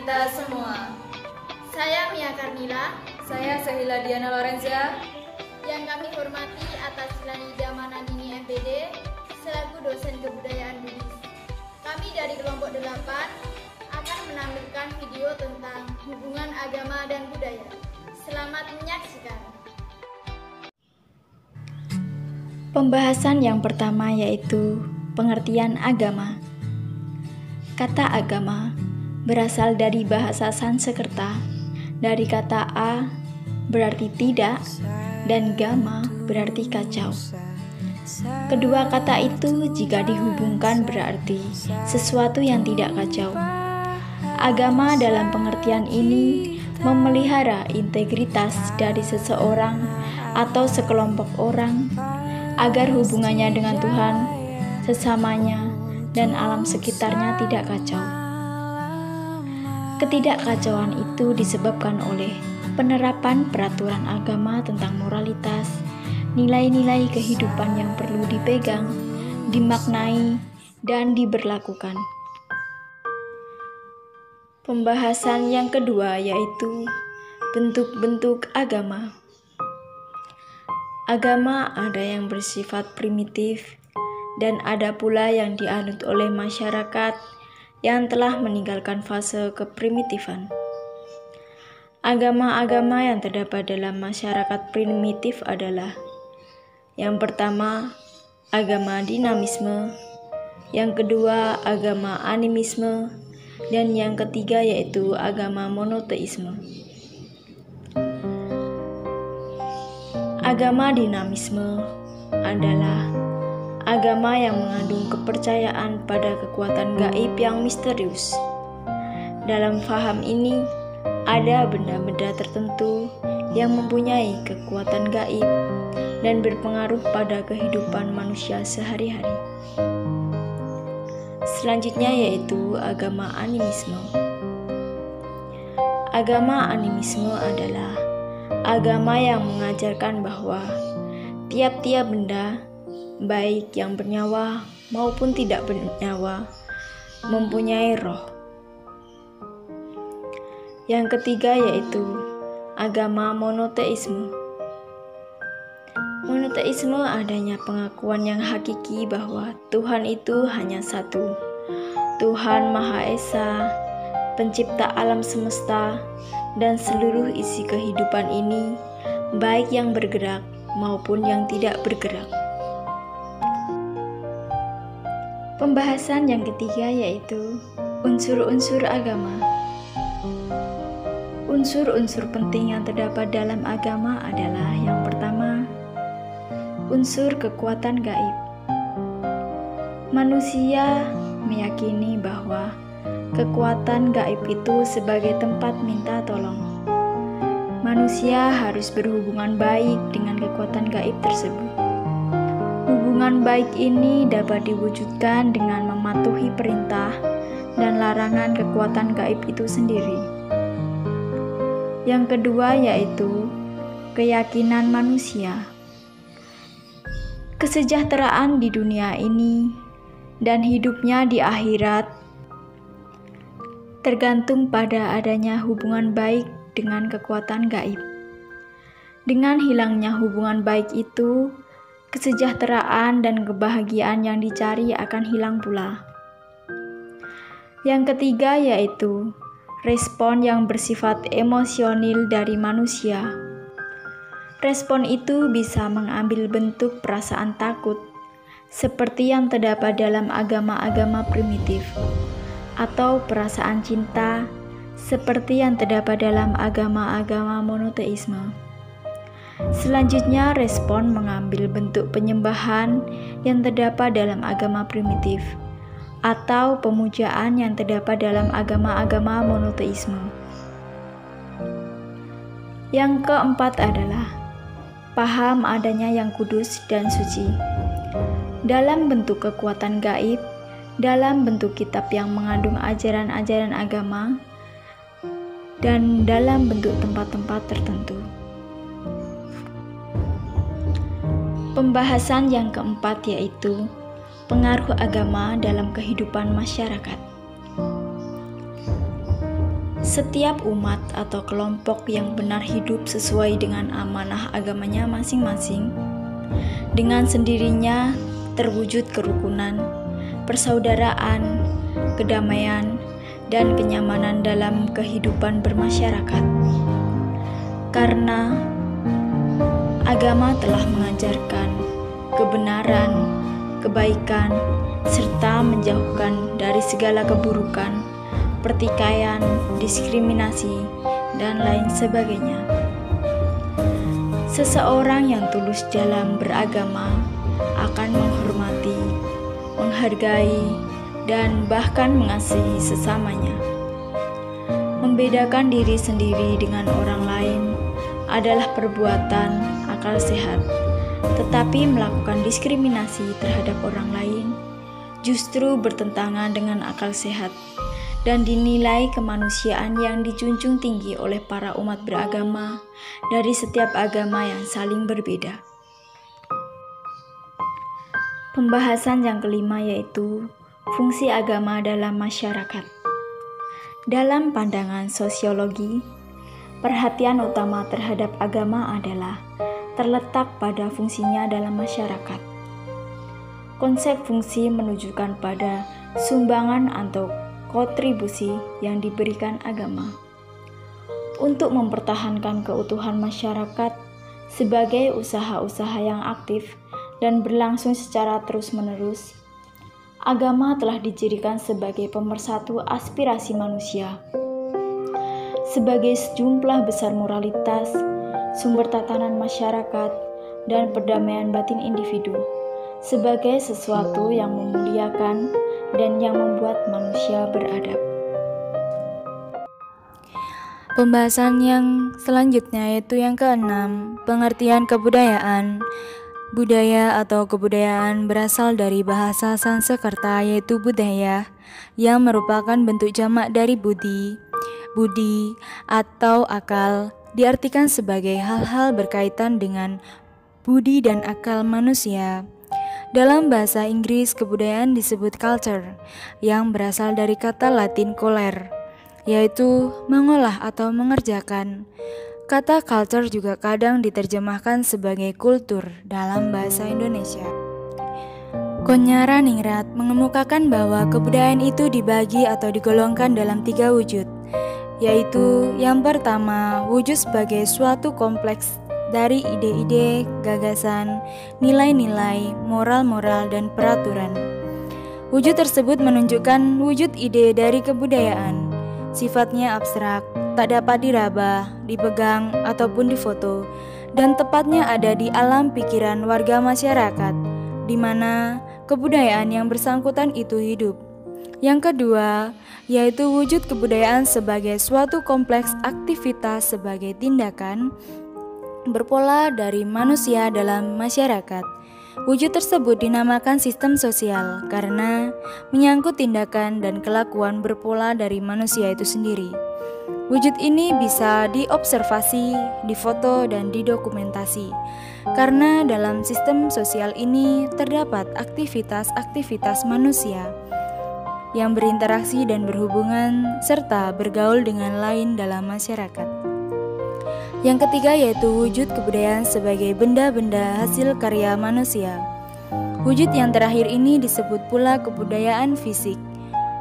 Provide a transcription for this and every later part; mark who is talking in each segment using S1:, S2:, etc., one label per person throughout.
S1: kita semua.
S2: Saya Mia Karnila.
S1: Saya Sahila Diana Lorenza.
S2: Yang kami hormati atas Nida Manandini MPD selaku dosen kebudayaan Buddhis. Kami dari kelompok 8 akan menampilkan video tentang hubungan agama dan budaya. Selamat menyaksikan.
S3: Pembahasan yang pertama yaitu pengertian agama. Kata agama berasal dari bahasa Sanskerta, dari kata a berarti tidak dan gama berarti kacau. Kedua kata itu jika dihubungkan berarti sesuatu yang tidak kacau. Agama dalam pengertian ini memelihara integritas dari seseorang atau sekelompok orang agar hubungannya dengan Tuhan, sesamanya, dan alam sekitarnya tidak kacau. Ketidakkacauan itu disebabkan oleh penerapan peraturan agama tentang moralitas, nilai-nilai kehidupan yang perlu dipegang, dimaknai, dan diberlakukan. Pembahasan yang kedua yaitu bentuk-bentuk agama. Agama ada yang bersifat primitif dan ada pula yang dianut oleh masyarakat yang telah meninggalkan fase keprimitifan. Agama-agama yang terdapat dalam masyarakat primitif adalah: yang pertama, agama dinamisme, yang kedua, agama animisme, dan yang ketiga yaitu agama monoteisme. Agama dinamisme adalah agama yang mengandung kepercayaan pada kekuatan gaib yang misterius. Dalam faham ini, ada benda-benda tertentu yang mempunyai kekuatan gaib dan berpengaruh pada kehidupan manusia sehari-hari. Selanjutnya yaitu agama animisme. Agama animisme adalah agama yang mengajarkan bahwa tiap-tiap benda, baik yang bernyawa maupun tidak bernyawa, mempunyai roh. Yang ketiga yaitu agama monoteisme. Monoteisme adanya pengakuan yang hakiki bahwa Tuhan itu hanya satu, Tuhan Maha Esa, pencipta alam semesta dan seluruh isi kehidupan ini, baik yang bergerak maupun yang tidak bergerak. Pembahasan yang ketiga yaitu unsur-unsur agama. Unsur-unsur penting yang terdapat dalam agama adalah: yang pertama, unsur kekuatan gaib. Manusia meyakini bahwa kekuatan gaib itu sebagai tempat minta tolong. Manusia harus berhubungan baik dengan kekuatan gaib tersebut. Hubungan baik ini dapat diwujudkan dengan mematuhi perintah dan larangan kekuatan gaib itu sendiri. Yang kedua yaitu keyakinan manusia. Kesejahteraan di dunia ini dan hidupnya di akhirat tergantung pada adanya hubungan baik dengan kekuatan gaib. Dengan hilangnya hubungan baik itu, kesejahteraan dan kebahagiaan yang dicari akan hilang pula. Yang ketiga yaitu respon yang bersifat emosional dari manusia. Respon itu bisa mengambil bentuk perasaan takut, seperti yang terdapat dalam agama-agama primitif, atau perasaan cinta, seperti yang terdapat dalam agama-agama monoteisme. Selanjutnya, respon mengambil bentuk penyembahan yang terdapat dalam agama primitif, atau pemujaan yang terdapat dalam agama-agama monoteisme. Yang keempat adalah paham adanya yang kudus dan suci dalam bentuk kekuatan gaib, dalam bentuk kitab yang mengandung ajaran-ajaran agama, dan dalam bentuk tempat-tempat tertentu. Pembahasan yang keempat yaitu pengaruh agama dalam kehidupan masyarakat. Setiap umat atau kelompok yang benar hidup sesuai dengan amanah agamanya masing-masing, dengan sendirinya terwujud kerukunan, persaudaraan, kedamaian, dan kenyamanan dalam kehidupan bermasyarakat. Karena agama telah mengajarkan kebenaran, kebaikan, serta menjauhkan dari segala keburukan, pertikaian, diskriminasi, dan lain sebagainya. Seseorang yang tulus dalam beragama akan menghormati, menghargai, dan bahkan mengasihi sesamanya. Membedakan diri sendiri dengan orang lain adalah perbuatan akal sehat, tetapi melakukan diskriminasi terhadap orang lain justru bertentangan dengan akal sehat dan dinilai kemanusiaan yang dijunjung tinggi oleh para umat beragama dari setiap agama yang saling berbeda. Pembahasan yang kelima yaitu fungsi agama dalam masyarakat. Dalam pandangan sosiologi, perhatian utama terhadap agama adalah terletak pada fungsinya dalam masyarakat. Konsep fungsi menunjukkan pada sumbangan atau kontribusi yang diberikan agama untuk mempertahankan keutuhan masyarakat sebagai usaha-usaha yang aktif dan berlangsung secara terus-menerus. Agama telah dijadikan sebagai pemersatu aspirasi manusia, sebagai sejumlah besar moralitas, sumber tatanan masyarakat, dan perdamaian batin individu, sebagai sesuatu yang memuliakan dan yang membuat manusia beradab.
S4: Pembahasan yang selanjutnya yaitu yang keenam, pengertian kebudayaan. Budaya atau kebudayaan berasal dari bahasa Sanskerta yaitu budaya, yang merupakan bentuk jamak dari budi. Budi atau akal diartikan sebagai hal-hal berkaitan dengan budi dan akal manusia. Dalam bahasa Inggris, kebudayaan disebut culture, yang berasal dari kata Latin coller, yaitu mengolah atau mengerjakan. Kata culture juga kadang diterjemahkan sebagai kultur dalam bahasa Indonesia. Konyaraningrat mengemukakan bahwa kebudayaan itu dibagi atau digolongkan dalam 3 wujud, yaitu yang pertama, wujud sebagai suatu kompleks dari ide-ide, gagasan, nilai-nilai, moral-moral, dan peraturan. Wujud tersebut menunjukkan wujud ide dari kebudayaan. Sifatnya abstrak, tak dapat diraba, dipegang, ataupun difoto, dan tepatnya ada di alam pikiran warga masyarakat, di mana kebudayaan yang bersangkutan itu hidup. Yang kedua, yaitu wujud kebudayaan sebagai suatu kompleks aktivitas sebagai tindakan berpola dari manusia dalam masyarakat. Wujud tersebut dinamakan sistem sosial karena menyangkut tindakan dan kelakuan berpola dari manusia itu sendiri. Wujud ini bisa diobservasi, difoto, dan didokumentasi. Karena dalam sistem sosial ini terdapat aktivitas-aktivitas manusia yang berinteraksi dan berhubungan serta bergaul dengan lain dalam masyarakat. Yang ketiga yaitu wujud kebudayaan sebagai benda-benda hasil karya manusia. Wujud yang terakhir ini disebut pula kebudayaan fisik,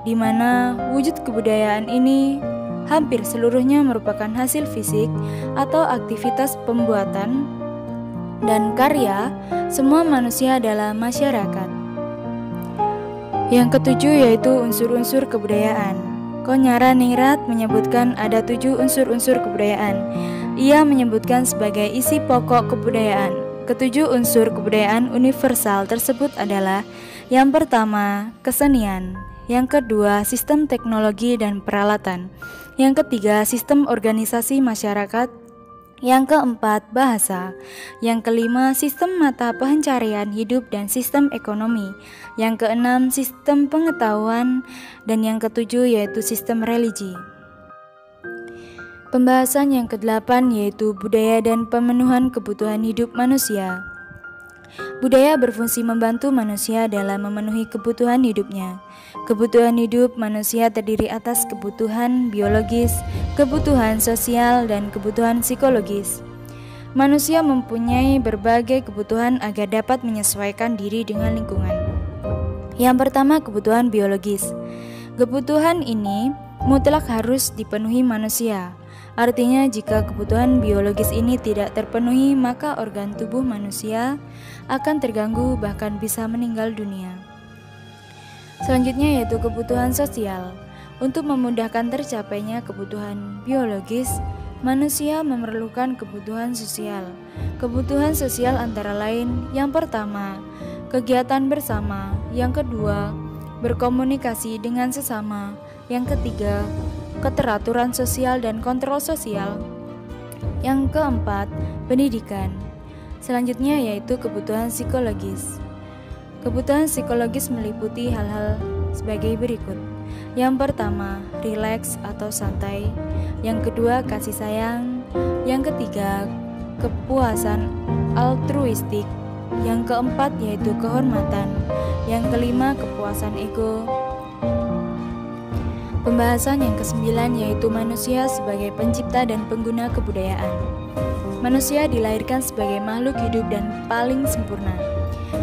S4: di mana wujud kebudayaan ini hampir seluruhnya merupakan hasil fisik atau aktivitas pembuatan dan karya semua manusia dalam masyarakat. Yang ketujuh yaitu unsur-unsur kebudayaan. Konyaraningrat menyebutkan ada 7 unsur-unsur kebudayaan. Ia menyebutkan sebagai isi pokok kebudayaan. Ketujuh unsur kebudayaan universal tersebut adalah: yang pertama, kesenian; yang kedua, sistem teknologi dan peralatan; yang ketiga, sistem organisasi masyarakat; yang keempat, bahasa; yang kelima, sistem mata pencarian hidup dan sistem ekonomi; yang keenam, sistem pengetahuan; dan yang ketujuh yaitu sistem religi. Pembahasan yang ke-8 yaitu budaya dan pemenuhan kebutuhan hidup manusia. Budaya berfungsi membantu manusia dalam memenuhi kebutuhan hidupnya. Kebutuhan hidup manusia terdiri atas kebutuhan biologis, kebutuhan sosial, dan kebutuhan psikologis. Manusia mempunyai berbagai kebutuhan agar dapat menyesuaikan diri dengan lingkungan. Yang pertama, kebutuhan biologis. Kebutuhan ini mutlak harus dipenuhi manusia. Artinya, jika kebutuhan biologis ini tidak terpenuhi, maka organ tubuh manusia akan terganggu, bahkan bisa meninggal dunia. Selanjutnya yaitu kebutuhan sosial. Untuk memudahkan tercapainya kebutuhan biologis, manusia memerlukan kebutuhan sosial. Kebutuhan sosial antara lain, yang pertama, kegiatan bersama, yang kedua, berkomunikasi dengan sesama, yang ketiga, keteraturan sosial dan kontrol sosial, yang keempat, pendidikan. Selanjutnya yaitu kebutuhan psikologis. Kebutuhan psikologis meliputi hal-hal sebagai berikut. Yang pertama, rileks atau santai. Yang kedua, kasih sayang. Yang ketiga, kepuasan altruistik. Yang keempat yaitu kehormatan. Yang kelima, kepuasan ego. Pembahasan yang kesembilan yaitu manusia sebagai pencipta dan pengguna kebudayaan. Manusia dilahirkan sebagai makhluk hidup dan paling sempurna.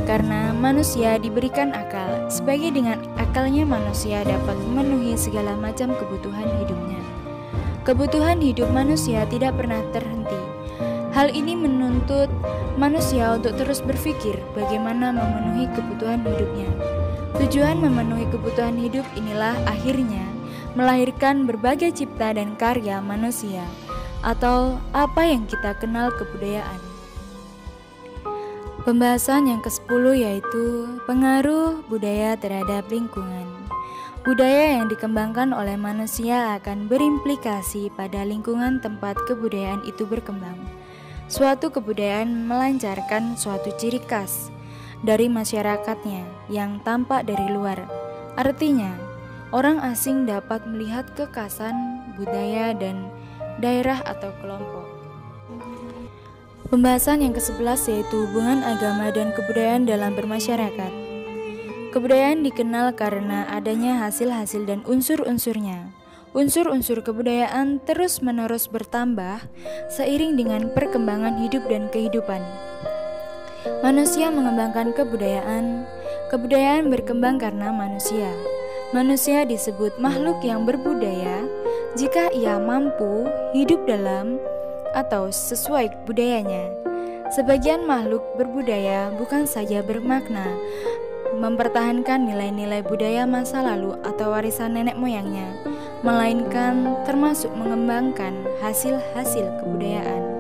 S4: Karena manusia diberikan akal, sebagai dengan akalnya manusia dapat memenuhi segala macam kebutuhan hidupnya. Kebutuhan hidup manusia tidak pernah terhenti. Hal ini menuntut manusia untuk terus berpikir bagaimana memenuhi kebutuhan hidupnya. Tujuan memenuhi kebutuhan hidup inilah akhirnya melahirkan berbagai cipta dan karya manusia, atau apa yang kita kenal kebudayaan. Pembahasan yang ke-10 yaitu pengaruh budaya terhadap lingkungan. Budaya yang dikembangkan oleh manusia akan berimplikasi pada lingkungan tempat kebudayaan itu berkembang. Suatu kebudayaan melancarkan suatu ciri khas dari masyarakatnya yang tampak dari luar. Artinya, orang asing dapat melihat kekhasan budaya dan daerah atau kelompok. Pembahasan yang ke-11 yaitu hubungan agama dan kebudayaan dalam bermasyarakat. Kebudayaan dikenal karena adanya hasil-hasil dan unsur-unsurnya. Unsur-unsur kebudayaan terus-menerus bertambah seiring dengan perkembangan hidup dan kehidupan. Manusia mengembangkan kebudayaan. Kebudayaan berkembang karena manusia. Manusia disebut makhluk yang berbudaya jika ia mampu hidup dalam atau sesuai budayanya. Sebagian makhluk berbudaya bukan saja bermakna mempertahankan nilai-nilai budaya masa lalu atau warisan nenek moyangnya, melainkan termasuk mengembangkan hasil-hasil kebudayaan.